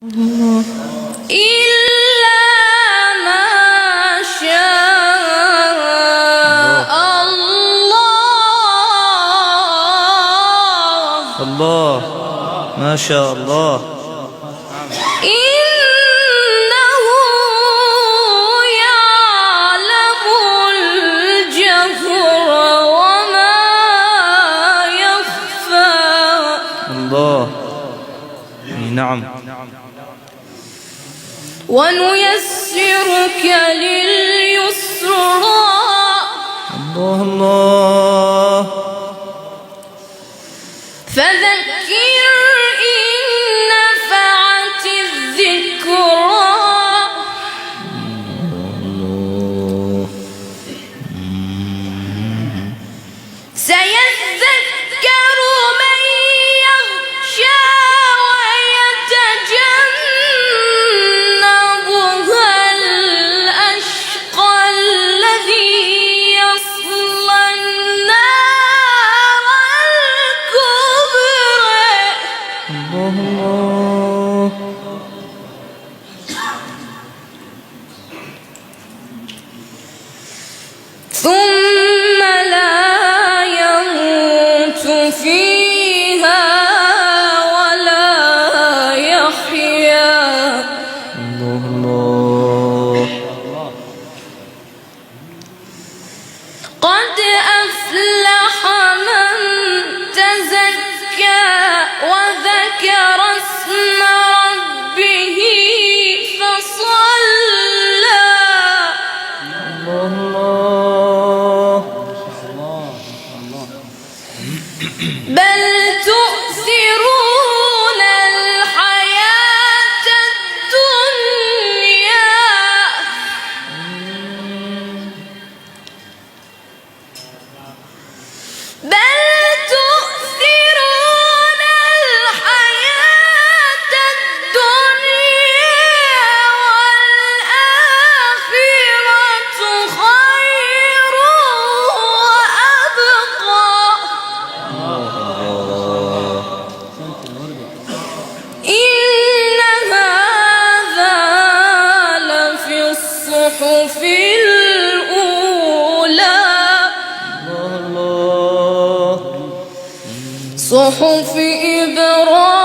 إلا ما شاء الله. الله ما شاء الله. إنه يعلم الجهر وما يخفى. الله نعم. ونيسرك لليسرى. الله الله. فذكر إن نفعت الذكرى. سيذكر من يخشى ويتجنبها الأشقى الذي يصلى النار الكبرى. الله الله. ثم لا يموت فيها ولا يحيا. الله الله. قد أفلح من تزكى وذكر اسم ربه فصلى. الله الله. بل تؤثرون الحياة الدنيا. بل تؤثرون الحياة الدنيا والآخرة خير وأبقى. إن هذا لفي الصحف الأولى. الله الله. صحف إبراهيم